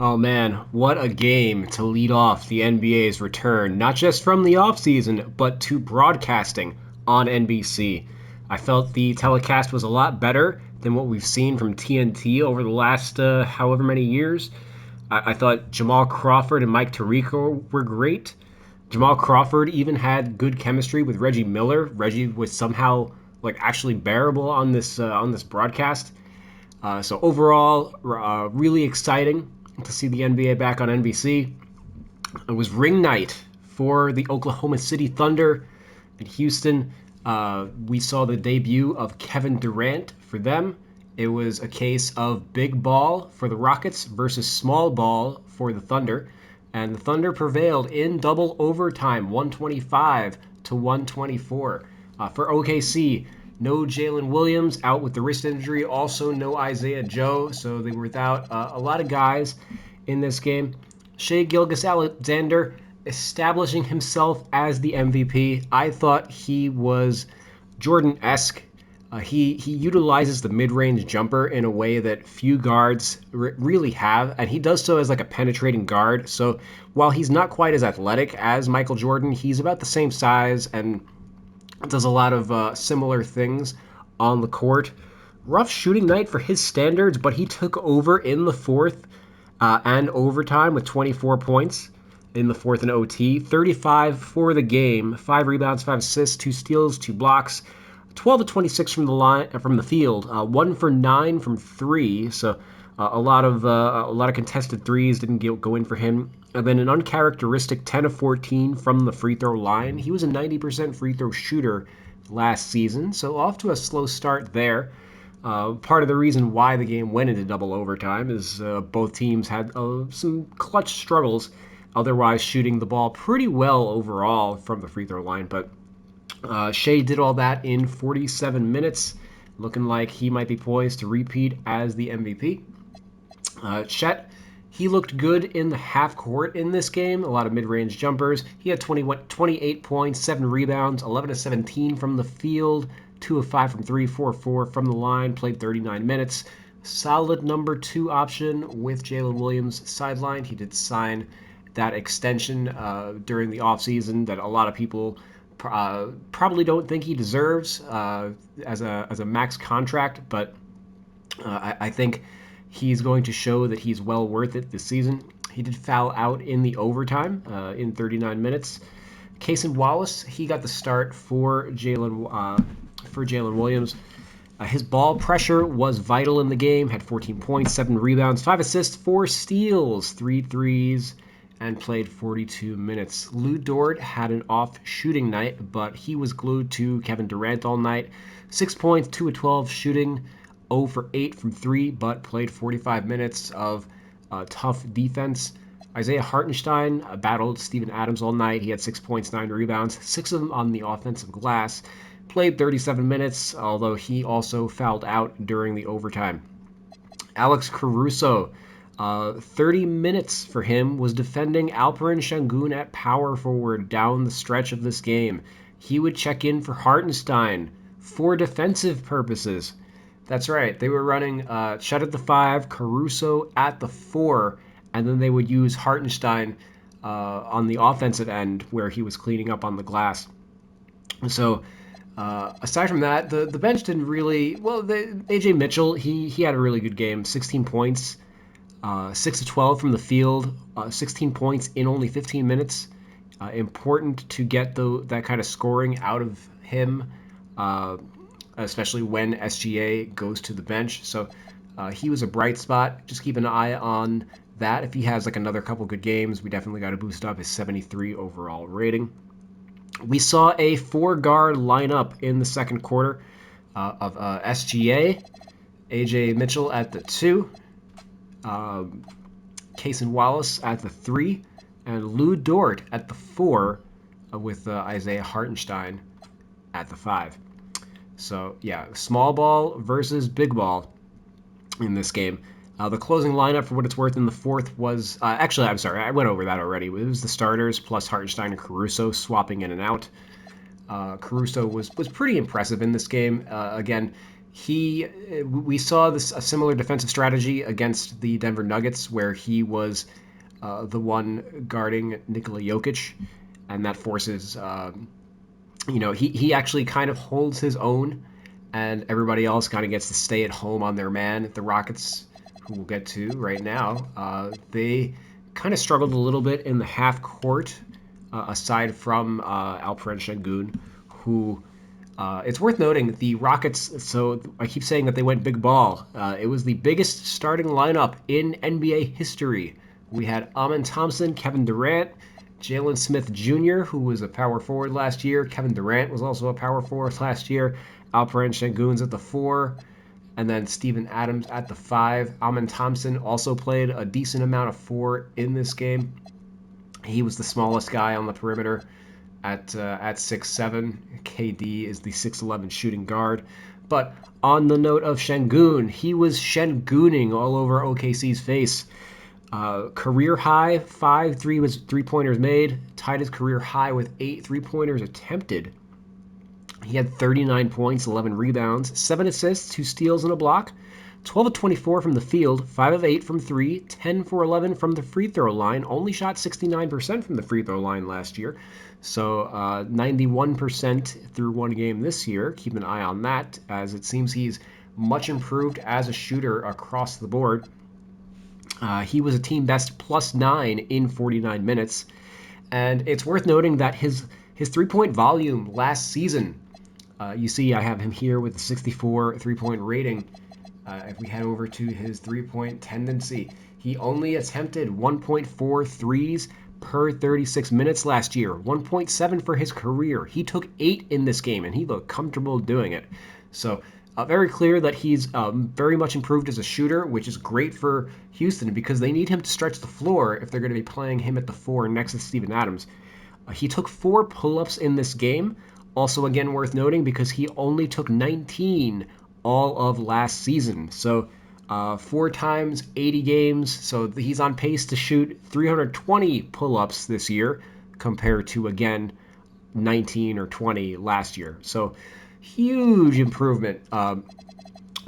Oh man, what a game to lead off the NBA's return, not just from the offseason, but to broadcasting on NBC. I felt the telecast was a lot better than what we've seen from TNT over the last however many years. I thought Jamal Crawford and Mike Tirico were great. Jamal Crawford even had good chemistry with Reggie Miller. Reggie was somehow like actually bearable on this broadcast. So overall, really exciting to see the NBA back on NBC. It was ring night for the Oklahoma City Thunder in Houston. We saw the debut of Kevin Durant for them. It was a case of big ball for the Rockets versus small ball for the Thunder. And the Thunder prevailed in double overtime, 125 to 124. For OKC, no Jalen Williams out with the wrist injury. Also, no Isaiah Joe. So they were without a lot of guys in this game. Shai Gilgeous-Alexander establishing himself as the MVP. I thought he was Jordan-esque. He utilizes the mid-range jumper in a way that few guards really have, and he does so as like a penetrating guard. So while he's not quite as athletic as Michael Jordan, he's about the same size and does a lot of similar things on the court. Rough shooting night for his standards, but he took over in the fourth and overtime with 24 points in the fourth and OT. 35 for the game, 5 rebounds, 5 assists, 2 steals, 2 blocks. 12 to 26 from the field, 1 for 9 from 3. So a lot of contested threes didn't go in for him. And then an uncharacteristic 10 of 14 from the free throw line. He was a 90% free throw shooter last season, so off to a slow start there. Part of the reason why the game went into double overtime is both teams had some clutch struggles, otherwise shooting the ball pretty well overall from the free throw line. But Shai did all that in 47 minutes, looking like he might be poised to repeat as the MVP. Chet, he looked good in the half court in this game. A lot of mid-range jumpers. He had 28 points, 7 rebounds, 11 of 17 from the field, 2 of 5 from 3, 4 of 4 from the line, played 39 minutes. Solid number 2 option with Jalen Williams sidelined. He did sign that extension during the offseason that a lot of people probably don't think he deserves as a max contract, but I think he's going to show that he's well worth it this season. He did foul out in the overtime in 39 minutes. Cason Wallace, he got the start for Jalen Williams. His ball pressure was vital in the game. Had 14 points, 7 rebounds, 5 assists, 4 steals, 3 threes, and played 42 minutes. Lou Dort had an off shooting night, but he was glued to Kevin Durant all night. 6 points, 2 of 12 shooting, 0 for 8 from 3, but played 45 minutes of tough defense. Isaiah Hartenstein battled Steven Adams all night. He had 6 points, 9 rebounds, 6 of them on the offensive glass. Played 37 minutes, although he also fouled out during the overtime. Alex Caruso, 30 minutes for him, was defending Alperen Sengun at power forward down the stretch of this game. He would check in for Hartenstein for defensive purposes. That's right, they were running Chet at the 5, Caruso at the 4, and then they would use Hartenstein on the offensive end where he was cleaning up on the glass. So aside from that, the bench didn't really... Well, A.J. Mitchell, he had a really good game. 16 points, 6 of 12 from the field, 16 points in only 15 minutes. Important to get that kind of scoring out of him, especially when SGA goes to the bench. So he was a bright spot. Just keep an eye on that. If he has like another couple good games, we definitely got to boost up his 73 overall rating. We saw a 4-guard lineup in the second quarter of SGA, AJ Mitchell at the 2, Cason Wallace at the 3, and Lou Dort at the 4, with Isaiah Hartenstein at the 5. So yeah, small ball versus big ball in this game. The closing lineup, for what it's worth, in the fourth was... actually, I'm sorry, I went over that already. It was the starters plus Hartenstein and Caruso swapping in and out. Caruso was pretty impressive in this game. Again, We saw a similar defensive strategy against the Denver Nuggets, where he was the one guarding Nikola Jokic, and that forces he actually kind of holds his own, and everybody else kind of gets to stay at home on their man. The Rockets, who we'll get to right now, they kind of struggled a little bit in the half court, aside from Alperen Şengün, who it's worth noting the Rockets. So I keep saying that they went big ball. It was the biggest starting lineup in NBA history. We had Amen Thompson, Kevin Durant, Jalen Smith Jr., who was a power forward last year. Kevin Durant was also a power forward last year. Alperen Şengün's at the 4, and then Steven Adams at the 5. Amen Thompson also played a decent amount of 4 in this game. He was the smallest guy on the perimeter at 6'7". KD is the 6'11" shooting guard. But on the note of Şengün, he was Şengüning all over OKC's face. Career high, 5 three-pointers made, tied his career high with 8 three-pointers attempted. He had 39 points, 11 rebounds, 7 assists, 2 steals, and a block. 12 of 24 from the field, 5 of 8 from 3, 10 for 11 from the free throw line. Only shot 69% from the free throw line last year. So 91% through one game this year. Keep an eye on that, as it seems he's much improved as a shooter across the board. He was a team best +9 in 49 minutes. And it's worth noting that his three-point volume last season, you see I have him here with a 64 three-point rating. If we head over to his three-point tendency, he only attempted 1.4 threes per 36 minutes last year, 1.7 for his career. He took 8 in this game, and he looked comfortable doing it. So very clear that he's very much improved as a shooter, which is great for Houston because they need him to stretch the floor if they're going to be playing him at the 4 next to Steven Adams. He took 4 pull-ups in this game. Also, again, worth noting because he only took 19 all of last season. So 4 times 80 games. So he's on pace to shoot 320 pull-ups this year compared to, again, 19 or 20 last year. So huge improvement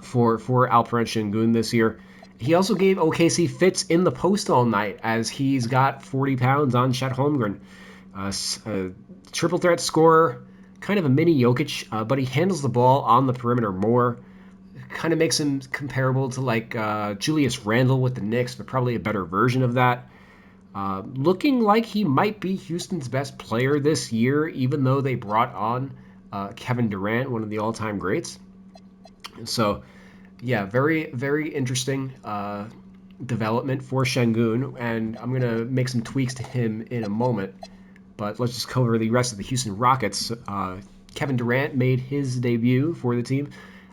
for Alperen Şengün this year. He also gave OKC fits in the post all night as he's got 40 pounds on Chet Holmgren. Triple threat scorer, kind of a mini Jokic, but he handles the ball on the perimeter more. Kind of makes him comparable to like Julius Randle with the Knicks, but probably a better version of that. Looking like he might be Houston's best player this year, even though they brought on Kevin Durant, one of the all-time greats. So, yeah, very, very interesting development for Şengün, and I'm going to make some tweaks to him in a moment. But let's just cover the rest of the Houston Rockets. Kevin Durant made his debut for the team,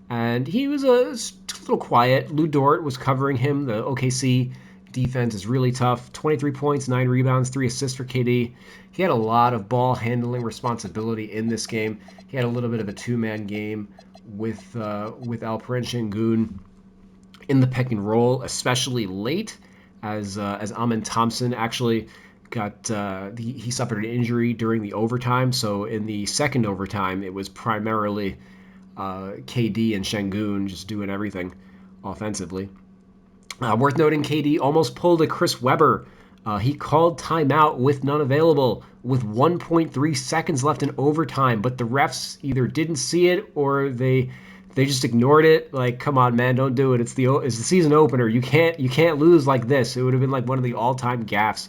and he was a little quiet. Lou Dort was covering him. The OKC defense is really tough. 23 points, 9 rebounds, 3 assists for KD. He had a lot of ball handling responsibility in this game. He had a little bit of a two-man game with Alperen Şengün in the pick and roll, especially late, as Amen Thompson actually he suffered an injury during the overtime. So in the second overtime, it was primarily KD and Şengün just doing everything offensively. Worth noting, KD almost pulled a Chris Webber. He called timeout with none available with 1.3 seconds left in overtime, but the refs either didn't see it or they just ignored it. Like, come on, man, don't do it. It's the season opener. You can't lose like this. It would have been like one of the all-time gaffes.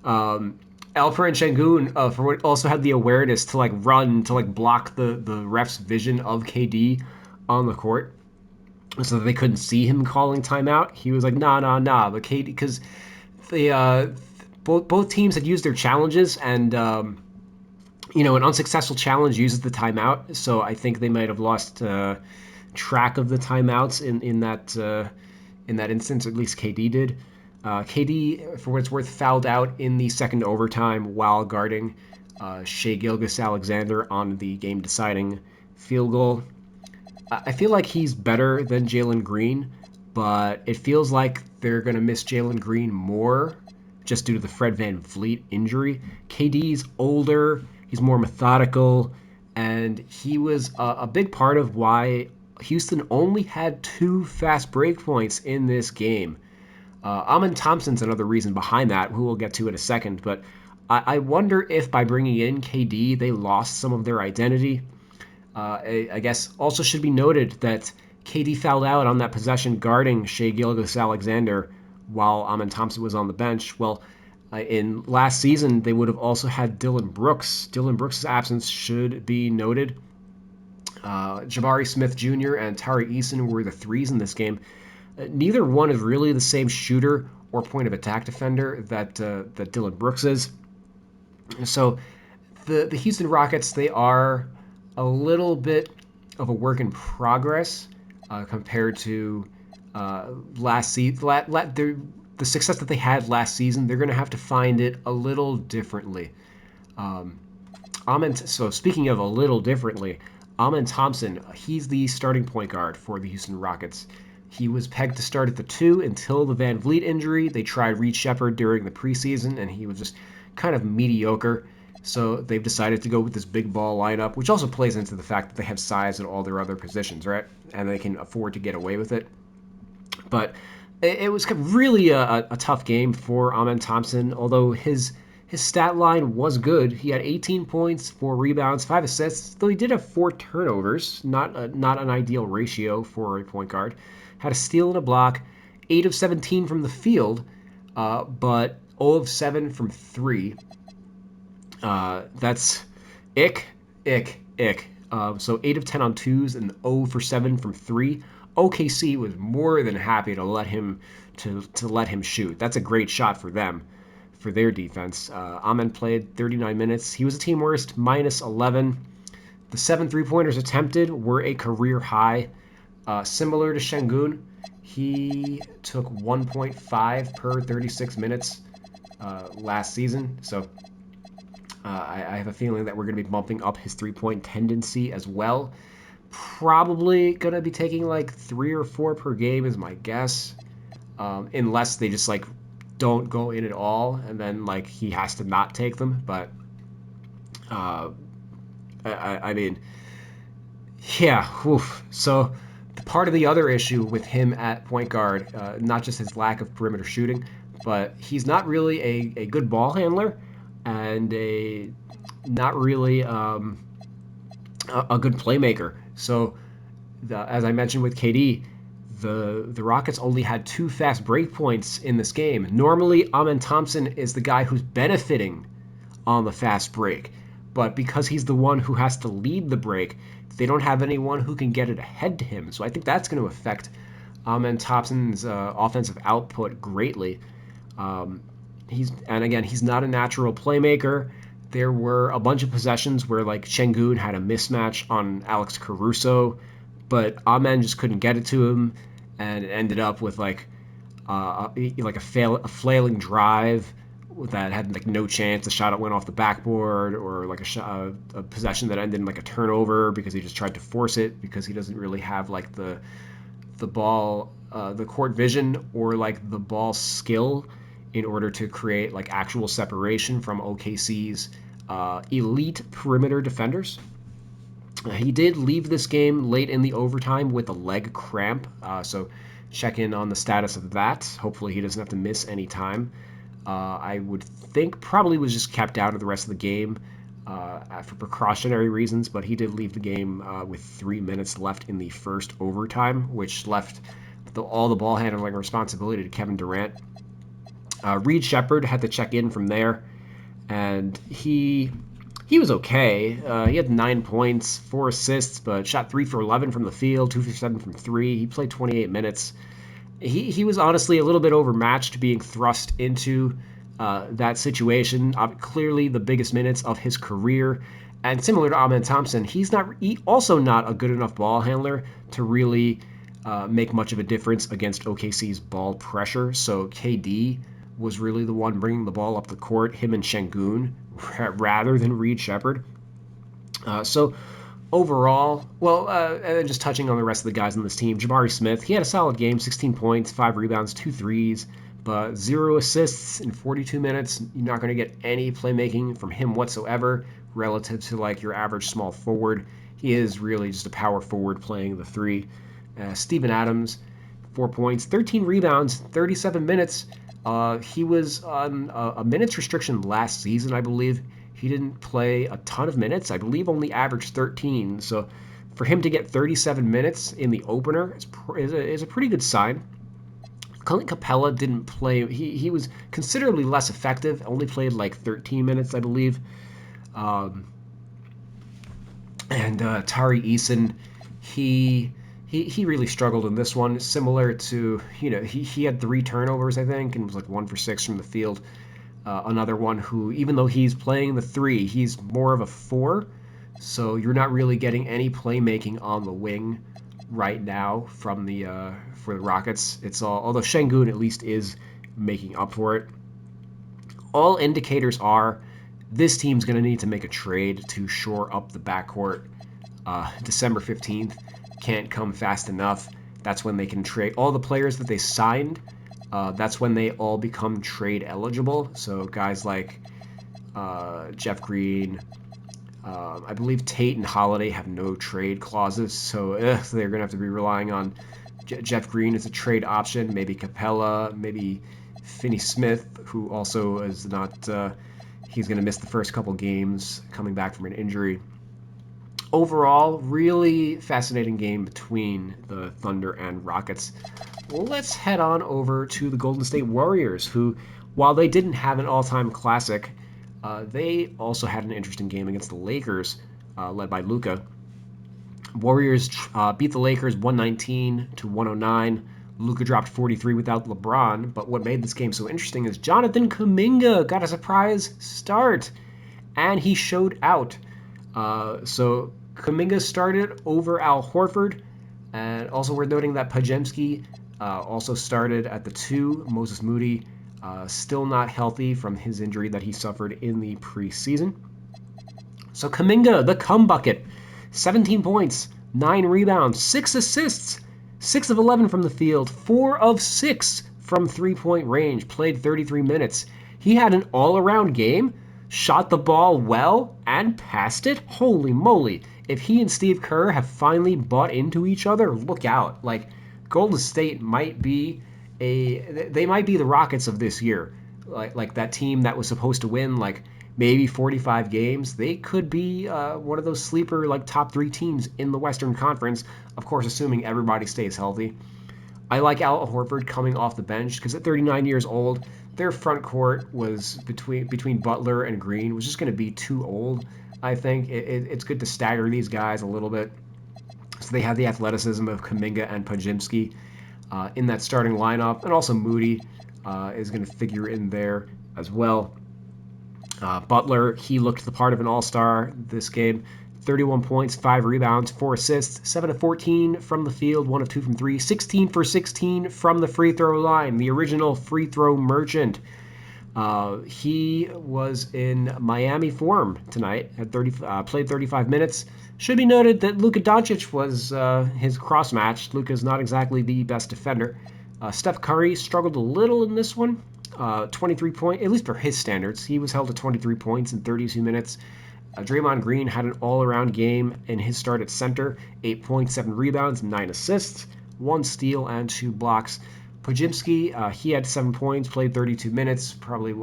Alperen Şengün also had the awareness to like run to like block the ref's vision of KD on the court, so that they couldn't see him calling timeout. He was like, nah. But KD, because both teams had used their challenges, and an unsuccessful challenge uses the timeout. So I think they might have lost track of the timeouts in that instance. At least KD did. KD, for what it's worth, fouled out in the second overtime while guarding Shai Gilgeous-Alexander on the game-deciding field goal. I feel like he's better than Jalen Green, but it feels like they're going to miss Jalen Green more just due to the Fred VanVleet injury. KD's older, he's more methodical, and he was a big part of why Houston only had 2 fast break points in this game. Amen Thompson's another reason behind that, who we'll get to in a second. But I wonder if by bringing in KD, they lost some of their identity. I guess also should be noted that KD fouled out on that possession guarding Shai Gilgeous-Alexander while Amen Thompson was on the bench. Well, in last season, they would have also had Dillon Brooks. Dillon Brooks' absence should be noted. Jabari Smith Jr. and Tari Eason were the threes in this game. Neither one is really the same shooter or point of attack defender that Dillon Brooks is. So the Houston Rockets, they are a little bit of a work in progress compared to last season. The success that they had last season, they're going to have to find it a little differently. So speaking of a little differently, Amen Thompson, he's the starting point guard for the Houston Rockets. He was pegged to start at the 2 until the Van Vliet injury. They tried Reed Sheppard during the preseason, and he was just kind of mediocre. So they've decided to go with this big ball lineup, which also plays into the fact that they have size at all their other positions, right? And they can afford to get away with it. But it was really a tough game for Amen Thompson, although his stat line was good. He had 18 points, 4 rebounds, 5 assists, though he did have 4 turnovers, not an ideal ratio for a point guard. Had a steal and a block, 8 of 17 from the field, but 0 of 7 from 3. That's ick. So 8 of 10 on 2s and 0 for 7 from 3. OKC was more than happy to let him shoot. That's a great shot for them, for their defense. Amen played 39 minutes. He was a team worst, minus 11. The 7 3-pointers attempted were a career high. Similar to Şengün, he took 1.5 per 36 minutes last season. So I have a feeling that we're going to be bumping up his 3-point tendency as well. Probably going to be taking like 3 or 4 per game is my guess. Unless they just like don't go in at all, and then like he has to not take them. But I mean, yeah. Oof. So part of the other issue with him at point guard, not just his lack of perimeter shooting, but he's not really a good ball handler, and not really a good playmaker. So as I mentioned with KD, the Rockets only had 2 fast break points in this game. Normally, Amen Thompson is the guy who's benefiting on the fast break, but because he's the one who has to lead the break, they don't have anyone who can get it ahead to him. So I think that's going to affect Amen Thompson's offensive output greatly. He's not a natural playmaker. There were a bunch of possessions where like Şengün had a mismatch on Alex Caruso, but Amen just couldn't get it to him, and it ended up with like a flailing drive that had like no chance. The shot went off the backboard, or like a possession that ended in like a turnover because he just tried to force it because he doesn't really have like the ball, the court vision, or like the ball skill in order to create like actual separation from OKC's elite perimeter defenders. He did leave this game late in the overtime with a leg cramp, so check in on the status of that. Hopefully he doesn't have to miss any time. I would think probably was just kept out of the rest of the game for precautionary reasons, but he did leave the game with 3 minutes left in the first overtime, which left all the ball handling responsibility to Kevin Durant. Reed Sheppard had to check in from there, and he was okay. He had 9 points, 4 assists, but shot 3 for 11 from the field, 2 for 7 from 3. He played 28 minutes. He was honestly a little bit overmatched, being thrust into that situation. Clearly the biggest minutes of his career. And similar to Amen Thompson, he's also not a good enough ball handler to really make much of a difference against OKC's ball pressure. So KD was really the one bringing the ball up the court, him and Şengün, rather than Reed Sheppard. So overall, and then just touching on the rest of the guys on this team, Jabari Smith, he had a solid game, 16 points, 5 rebounds, 2 threes, but 0 assists in 42 minutes. You're not going to get any playmaking from him whatsoever relative to like your average small forward. He is really just a power forward playing the three. Steven Adams, 4 points, 13 rebounds, 37 minutes. He was on a minutes restriction last season, I believe. He didn't play a ton of minutes. I believe only averaged 13. So for him to get 37 minutes in the opener is a pretty good sign. Clint Capella didn't play. He was considerably less effective. Only played like 13 minutes, I believe. And Tari Eason, he really struggled in this one. Similar to, he had 3 turnovers, I think, and was like 1 for 6 from the field. Another one who, even though he's playing the 3, he's more of a 4. So you're not really getting any playmaking on the wing right now from the for the Rockets. It's all, although Şengün at least is making up for it. All indicators are this team's going to need to make a trade to shore up the backcourt. December 15th can't come fast enough. That's when they can trade all the players that they signed. That's when they all become trade eligible. So guys like Jeff Green, I believe Tate and Holiday have no trade clauses, so they're going to have to be relying on Jeff Green as a trade option. Maybe Capella, maybe Finney Smith, who also is not. He's going to miss the first couple games coming back from an injury. Overall, really fascinating game between the Thunder and Rockets. Let's head on over to the Golden State Warriors, who, while they didn't have an all-time classic, they also had an interesting game against the Lakers, led by Luka. Warriors beat the Lakers 119 to 109. Luka dropped 43 without LeBron, but what made this game so interesting is Jonathan Kuminga got a surprise start, and he showed out. So Kuminga started over Al Horford, and also we're noting that Podziemski also started at the 2. Moses Moody still not healthy from his injury that he suffered in the preseason. So Kuminga, the cum bucket, 17 points, 9 rebounds, 6 assists, 6 of 11 from the field, 4 of 6 from three-point range, played 33 minutes. He had an all-around game, shot the ball well, and passed it. Holy moly. If he and Steve Kerr have finally bought into each other, look out. Like, Golden State might be they might be the Rockets of this year. Like that team that was supposed to win like maybe 45 games. They could be one of those sleeper like top 3 teams in the Western Conference, of course assuming everybody stays healthy. I like Al Horford coming off the bench because at 39 years old, their front court was between Butler and Green was just going to be too old. I think it's good to stagger these guys a little bit. So they have the athleticism of Kuminga and Podziemski in that starting lineup, and also Moody is going to figure in there as well. Butler, he looked the part of an all-star this game. 31 points, 5 rebounds, 4 assists, 7 of 14 from the field, 1 of 2 from 3, 16 for 16 from the free throw line, the original free throw merchant. He was in Miami form tonight, played 35 minutes. Should be noted that Luka Doncic was his cross-match. Luka's not exactly the best defender. Steph Curry struggled a little in this one. 23 points, at least for his standards. He was held to 23 points in 32 minutes. Draymond Green had an all-around game in his start at center. 8 points, 7 rebounds, 9 assists, 1 steal, and 2 blocks. Podziemski, he had 7 points, played 32 minutes, probably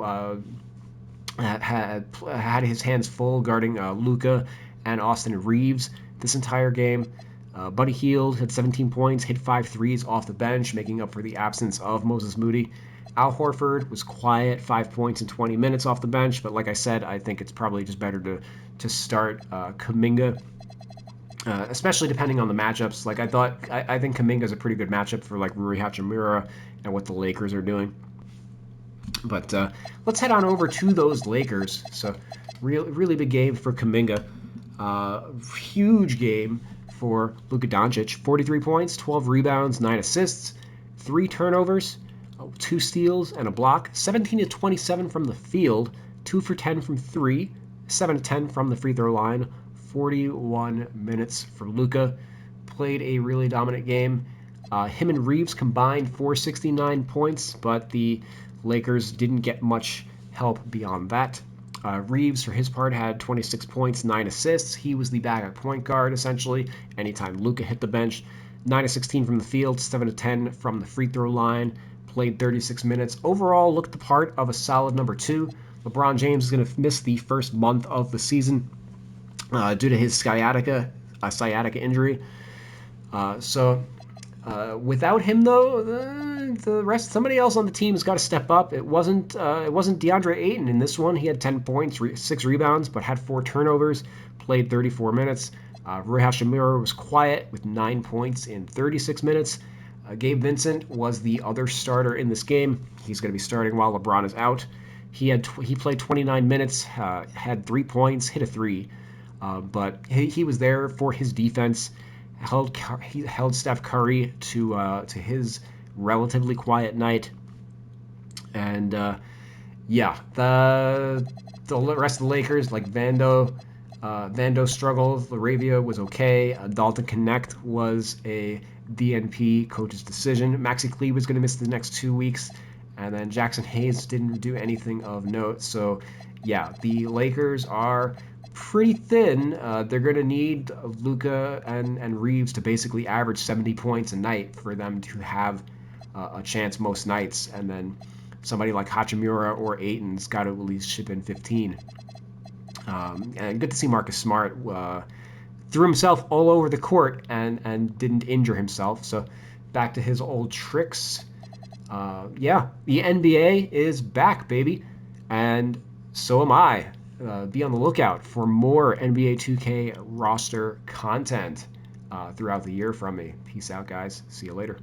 had his hands full guarding Luka and Austin Reeves this entire game. Buddy Hield had 17 points, hit 5 threes off the bench, making up for the absence of Moses Moody. Al Horford was quiet, 5 points in 20 minutes off the bench, but like I said, I think it's probably just better to start Kuminga, especially depending on the matchups. Like I think Kuminga is a pretty good matchup for like Rui Hachimura and what the Lakers are doing. But let's head on over to those Lakers. So really big game for Kuminga. Huge game for Luka Doncic. 43 points, 12 rebounds, 9 assists, 3 turnovers, 2 steals, and a block. 17 to 27 from the field, 2 for 10 from 3, 7 to 10 from the free throw line. 41 minutes for Luka. Played a really dominant game. Him and Reeves combined for 69 points, but the Lakers didn't get much help beyond that. Reeves, for his part, had 26 points, 9 assists. He was the backup point guard, essentially. Anytime Luka hit the bench, 9 of 16 from the field, 7 of 10 from the free throw line. Played 36 minutes. Overall, looked the part of a solid number 2. LeBron James is going to miss the first month of the season due to his sciatica injury. Without him, though, the rest, somebody else on the team has got to step up. It wasn't DeAndre Ayton in this one. He had 10 points, 6 rebounds, but had 4 turnovers. Played 34 minutes. Rui Hachimura was quiet with 9 points in 36 minutes. Gabe Vincent was the other starter in this game. He's going to be starting while LeBron is out. He played 29 minutes, had 3 points, hit a three, but he was there for his defense. He held Steph Curry to his relatively quiet night, and yeah, the rest of the Lakers, like Vando struggled. Laravia was okay. Dalton Connect was a DNP coach's decision. Maxi Cleve was going to miss the next 2 weeks, and then Jackson Hayes didn't do anything of note. So, yeah, the Lakers are pretty thin. They're going to need Luka and Reeves to basically average 70 points a night for them to have a chance most nights, and then somebody like Hachimura or Ayton's got to at least chip in 15. And good to see Marcus Smart threw himself all over the court and didn't injure himself. So back to his old tricks. Yeah, the NBA is back, baby, and so am I. Be on the lookout for more NBA 2K roster content throughout the year from me. Peace out, guys. See you later.